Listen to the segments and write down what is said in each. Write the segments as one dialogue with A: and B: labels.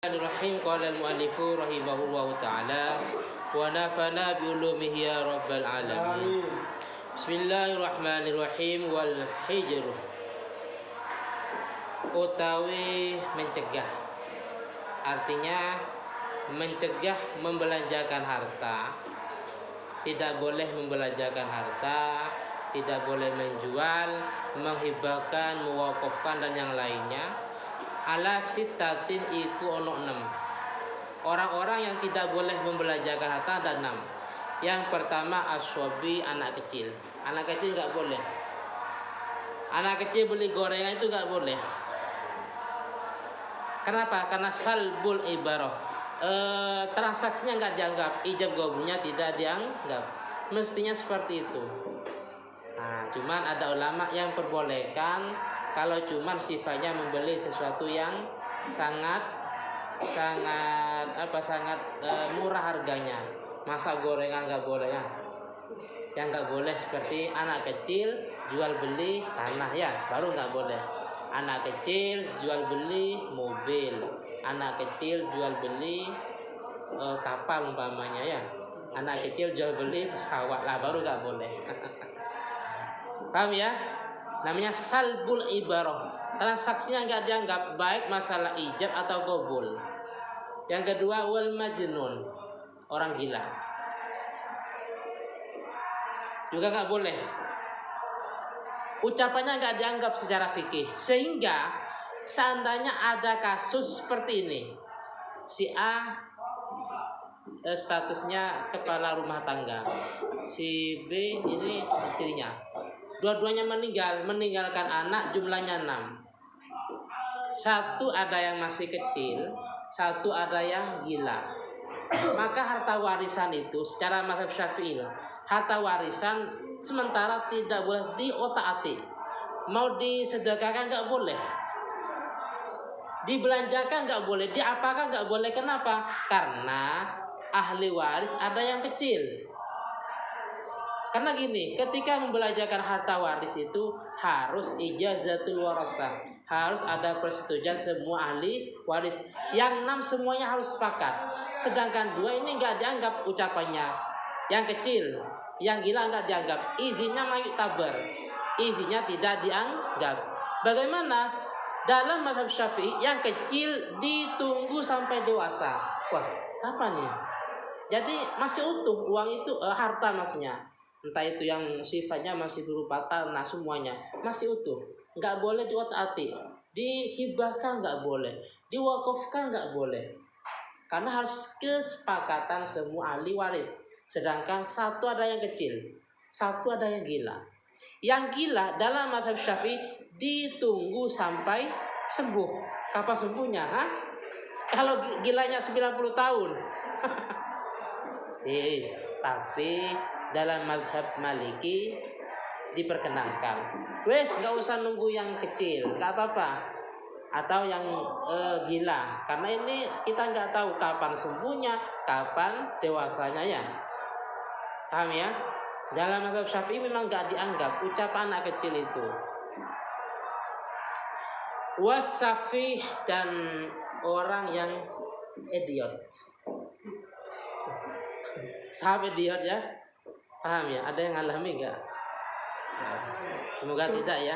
A: Bismillahirrahmanirrahim. Qala al-mu'allifu rahimahullahu ta'ala wa nafana bi ulumihi ya rabbal alamin. Bismillahirrahmanirrahim. Wal hijr utawi mencegah, artinya mencegah membelanjakan harta. Tidak boleh membelanjakan harta, tidak boleh menjual, menghibahkan, mewakafkan dan yang lainnya. Ala sitatin iku ono 6. Orang-orang yang tidak boleh membelanjakan harta ada 6. Yang pertama aswabi, anak kecil. Anak kecil nggak boleh. Anak kecil beli gorengan itu nggak boleh. Kenapa? Karena salbul ibarah. Transaksinya nggak dianggap, ijab gabungnya tidak dianggap. Mestinya seperti itu. Nah, cuman ada ulama yang perbolehkan kalau cuman sifatnya membeli sesuatu yang sangat murah harganya. Masa gorengan nggak boleh ya? Yang nggak boleh seperti anak kecil jual beli tanah ya, baru nggak boleh. Anak kecil jual beli mobil, anak kecil jual beli kapal umpamanya ya. Anak kecil jual beli pesawat lah, baru nggak boleh. Paham ya? Namanya salbul ibarah. Transaksinya nggak dianggap, baik masalah ijab atau qabul. Yang kedua wal majnun, orang gila. Juga nggak boleh. Ucapannya nggak dianggap secara fikih. Sehingga seandainya ada kasus seperti ini, si A statusnya kepala rumah tangga, si B ini istrinya. Dua-duanya meninggalkan anak jumlahnya 6. Satu ada yang masih kecil, satu ada yang gila. Maka harta warisan itu secara mazhab Syafi'i, harta warisan sementara tidak boleh diotak-atik. Mau disedekahkan nggak boleh, dibelanjakan nggak boleh, diapakan nggak boleh. Kenapa? Karena ahli waris ada yang kecil. Karena gini, ketika membelanjakan harta waris itu harus ijazatul warasah, harus ada persetujuan semua ahli waris. Yang 6 semuanya harus sepakat. Sedangkan 2 ini nggak dianggap ucapannya. Yang kecil, yang gila nggak dianggap. Izinnya mayut tabar, izinnya tidak dianggap. Bagaimana? Dalam mazhab Syafi'i yang kecil ditunggu sampai dewasa. Wah, apa nih? Jadi masih utuh uang itu, harta maksudnya. Entah itu yang sifatnya masih berupa tanah, semuanya masih utuh, nggak boleh diotak-atik, dihibahkan nggak boleh, diwakafkan nggak boleh, karena harus kesepakatan semua ahli waris. Sedangkan satu ada yang kecil, satu ada yang gila. Yang gila dalam mazhab Syafi'i ditunggu sampai sembuh. Kapan sembuhnya? Kalau gilanya 90 tahun. Yes, tapi dalam mazhab Maliki diperkenankan. Wes nggak usah nunggu yang kecil, nggak apa-apa. Atau yang gila, karena ini kita nggak tahu kapan sembuhnya, kapan dewasanya ya. Paham ya? Dalam mazhab Syafi'i memang nggak dianggap ucapan anak kecil itu. Wasafih, dan orang yang idiot. Paham idiot ya? Paham ya? Ada yang alami enggak? Semoga tidak ya.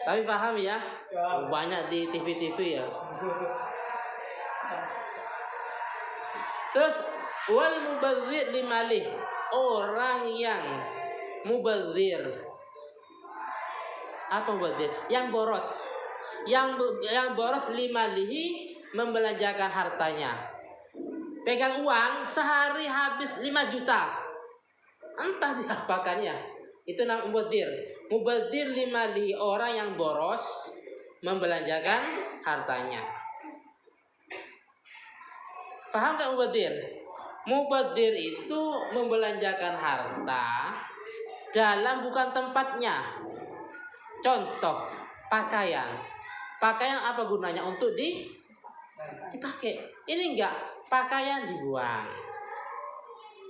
A: Tapi paham ya? Banyak di TV-TV ya. Terus wal mubadzir limalih, orang yang mubadzir. Apa mubadzir? Yang boros. Yang boros limalihi, membelanjakan hartanya. Pegang uang sehari habis 5 juta, entah diapakannya. Itu namanya mubadzir. Mubadzir limalihi, orang yang boros membelanjakan hartanya. Paham gak mubadzir? Mubadzir itu membelanjakan harta dalam bukan tempatnya. Contoh, pakaian. Pakaian apa gunanya? Untuk dipakai. Ini enggak, pakaian dibuang.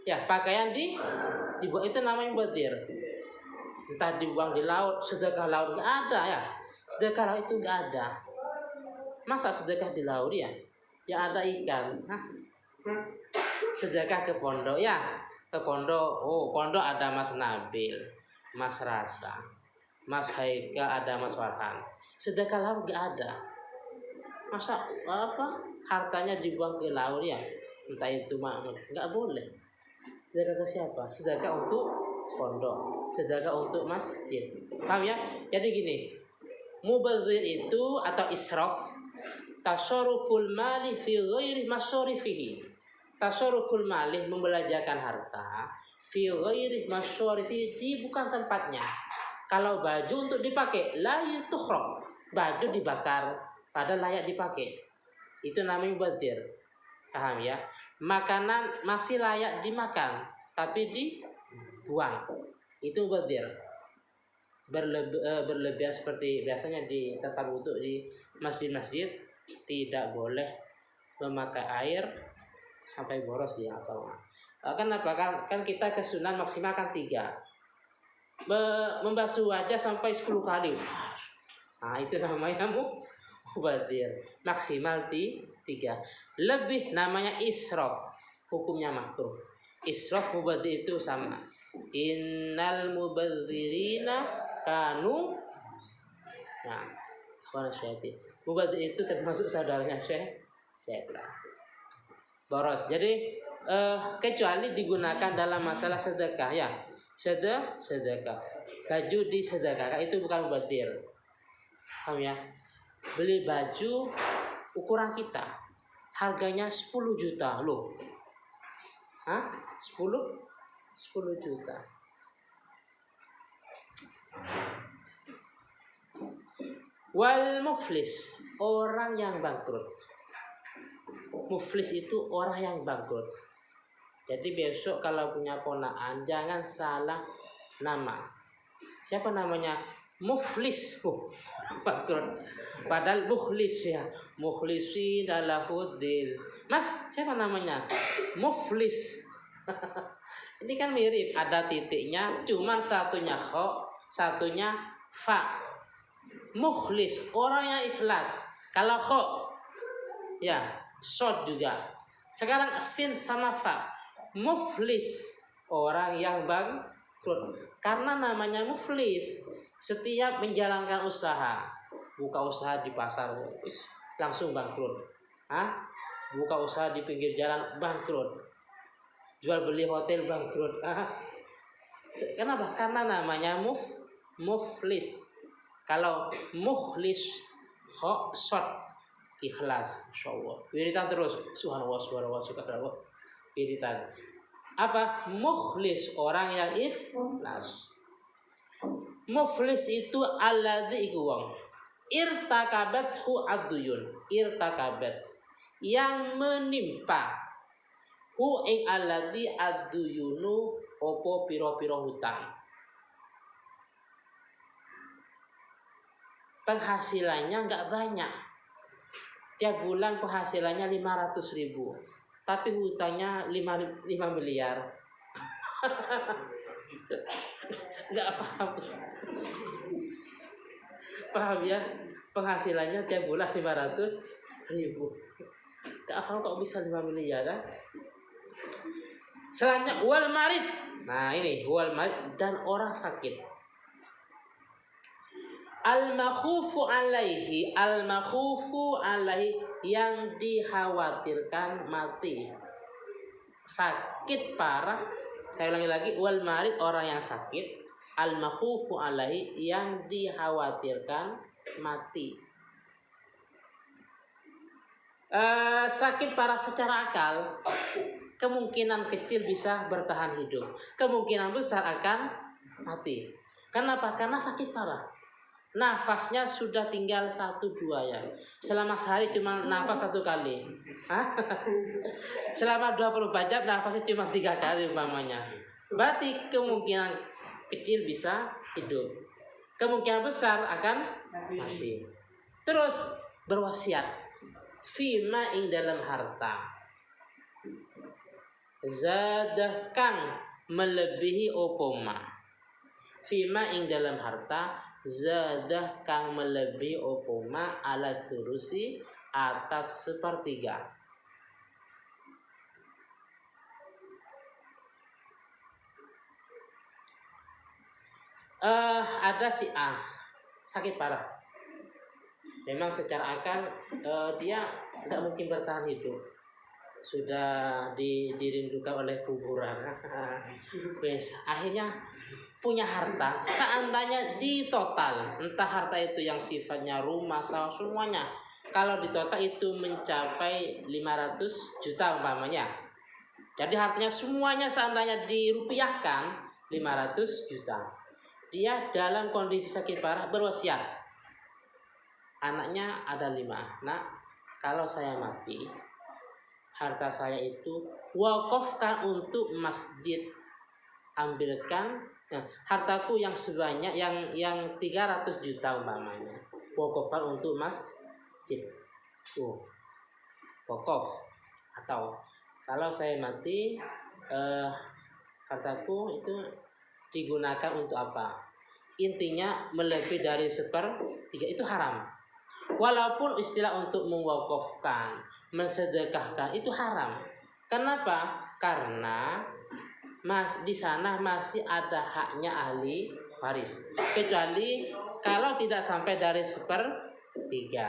A: Ya, pakaian dibuang, itu namanya mubadzir. Entah dibuang di laut, sedekah laut enggak ada ya. Sedekah laut itu enggak ada. Masa sedekah di laut ya? Yang ada ikan. Hah? Sedekah ke pondok ya? Ke pondok. Oh, pondok ada Mas Nabil, Mas Rasa, Mas Haika, ada Mas Farhan. Sedekah laut gak ada. Masa apa? Hartanya dibuang ke laut ya? Entah itu makmur. Nggak boleh. Sedekah ke siapa? Sedekah untuk pondok. Sedekah untuk masjid. Paham ya? Jadi gini. Mubadzir itu atau israf, tasarruful mali fi ghairi masyarifihi. Tasarruful mali membelanjakan harta fi ghairi masyarifihi, bukan tempatnya. Kalau baju untuk dipakai, la yutukhrab, baju dibakar padahal layak dipakai. Itu namanya mubadzir. Paham ya? Makanan masih layak dimakan tapi dibuang. Itu mubadzir. Berlebihan seperti biasanya di tempat wudhu di masjid-masjid, tidak boleh memakai air sampai boros ya, atau kenapa kan kita kesunan maksimal kan 3, membasuh wajah sampai 10 kali. Nah itu namanya mubadzir. Maksimal 3, lebih namanya israf, hukumnya makruh. Israf mubadzir itu sama. Innal mubadzirina kanu, nah, mubadzir itu termasuk saudaranya syaitan, boros. Jadi kecuali digunakan dalam masalah sedekah ya, sedekah, baju disedekahkan itu bukan mubadzir. Paham ya? Beli baju ukuran kita, harganya 10 juta loh. Hah? 10 juta. Wal muflis, orang yang bangkrut. Muflis itu orang yang bangkrut. Jadi besok kalau punya ponaan jangan salah nama. Siapa namanya? Muflis. Bangkrut. Padahal mukhlis ya. Mukhlisi dalahuddin. Mas, siapa namanya? Muflis. Ini kan mirip, ada titiknya, cuman satunya kha, satunya fa. Mukhlis, orang yang ikhlas. Kalau kha ya, short juga. Sekarang sin sama fa. Muflis, orang yang bangkrut. Karena namanya muflis, setiap menjalankan usaha, buka usaha di pasar langsung bangkrut. Hah? Buka usaha di pinggir jalan bangkrut. Jual beli hotel bangkrut. Kenapa? Karena namanya muflis. Kalau mukhlis, short, ikhlas, insyaallah. Wiritan terus, subhanallah, subhanallah, subhanallah. Wiritan. Apa? Mukhlis, orang yang ikhlas. Muflis itu alladzi iku wong irtakabathu ad-duyun. Irtakabat, yang menimpa hu ing alladzi ad-duyunu, opo piro-piro hutang. Penghasilannya nggak banyak, tiap bulan penghasilannya 500.000, tapi hutangnya 5 miliar. Nggak paham ya? Penghasilannya tiap bulan 500.000, nggak paham kok bisa 5 miliar kan? Selanjutnya wal marid. Nah ini wal marid, dan orang sakit. Al-makhufu alaihi, al-makhufu alaihi, yang dikhawatirkan mati, sakit parah. Saya ulangi lagi, wal marid, orang yang sakit, al-makhufu alaihi, yang dikhawatirkan mati. Sakit parah secara akal, kemungkinan kecil bisa bertahan hidup, kemungkinan besar akan mati. Kenapa? Karena sakit parah. Nafasnya sudah tinggal 1-2 ya. Selama sehari cuma nafas 1 kali. Selama 24 jam nafasnya cuma 3 kali umpamanya. Berarti kemungkinan kecil bisa hidup, kemungkinan besar akan mati. Terus berwasiat, fima ing dalam harta, zadah kang melebihi opoma. Fima ing dalam harta, zadah kang melebihi opoma ala surusi atas sepertiga. Ada si A sakit parah. Memang secara akal dia tidak mungkin bertahan hidup. Sudah dirindukan oleh kuburan. Akhirnya punya harta, seandainya di total, entah harta itu yang sifatnya rumah, sawah, semuanya, kalau di total itu mencapai 500 juta umpamanya. Jadi hartanya semuanya seandainya dirupiahkan 500 juta. Dia dalam kondisi sakit parah berwasiat. Anaknya ada 5 anak. Kalau saya mati, harta saya itu wakafkan untuk masjid. Ambilkan hartaku yang sebanyak yang 300 juta umpamanya, wakafkan untuk masjid. Wakaf. Atau kalau saya mati, hartaku itu digunakan untuk apa? Intinya melebihi dari 1/3 itu haram. Walaupun istilah untuk mewakafkan, mensedekahkan itu haram. Kenapa? Karena di sana masih ada haknya ahli waris. Kecuali kalau tidak sampai dari 1/3.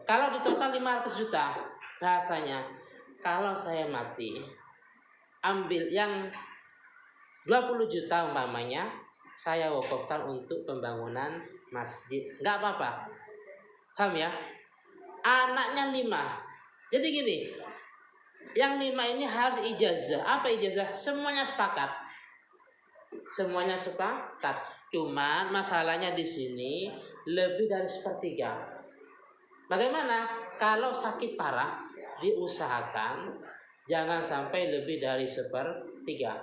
A: Kalau di total 500 juta, bahasanya kalau saya mati, ambil yang 20 juta umpamanya, saya wakafkan untuk pembangunan masjid. Nggak apa-apa. Paham ya? Anaknya 5. Jadi gini, yang 5 ini harus ijazah. Apa ijazah? Semuanya sepakat. Semuanya sepakat. Cuma masalahnya di sini lebih dari 1/3. Bagaimana? Kalau sakit parah, diusahakan jangan sampai lebih dari 1/3.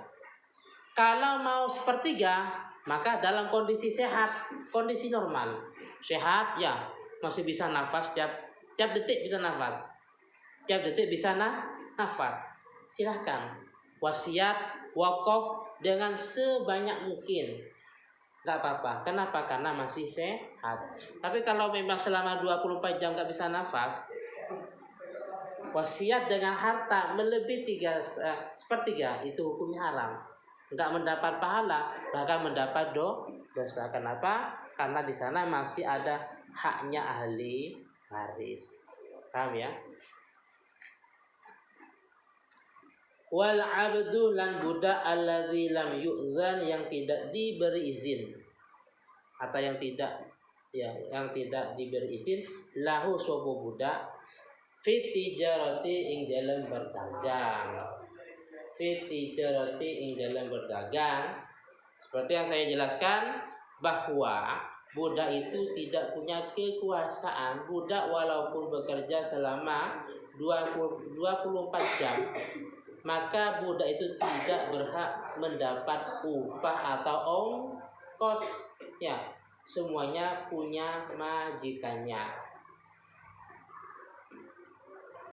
A: Kalau mau 1/3, maka dalam kondisi sehat, kondisi normal, sehat ya, masih bisa nafas tiap detik bisa nafas, tiap detik bisa nafas. Silahkan wasiat, wakaf dengan sebanyak mungkin, nggak apa-apa. Kenapa? Karena masih sehat. Tapi kalau memang selama 24 jam nggak bisa nafas, wasiat dengan harta melebihi 1/3 itu hukumnya haram. Nggak mendapat pahala, bahkan mendapat dosa. Kenapa? Karena di sana masih ada haknya ahli waris. Paham ya? Wal abdu lan budak alladzi lam yu'zan, yang tidak diberi izin atau yang tidak diberi izin, lahu sopo budak fi tijarati ing dalam berdagang. Seperti yang saya jelaskan, bahwa budak itu tidak punya kekuasaan. Budak walaupun bekerja selama 24 jam, maka budak itu tidak berhak mendapat upah atau ongkos. Ya, semuanya punya majikannya.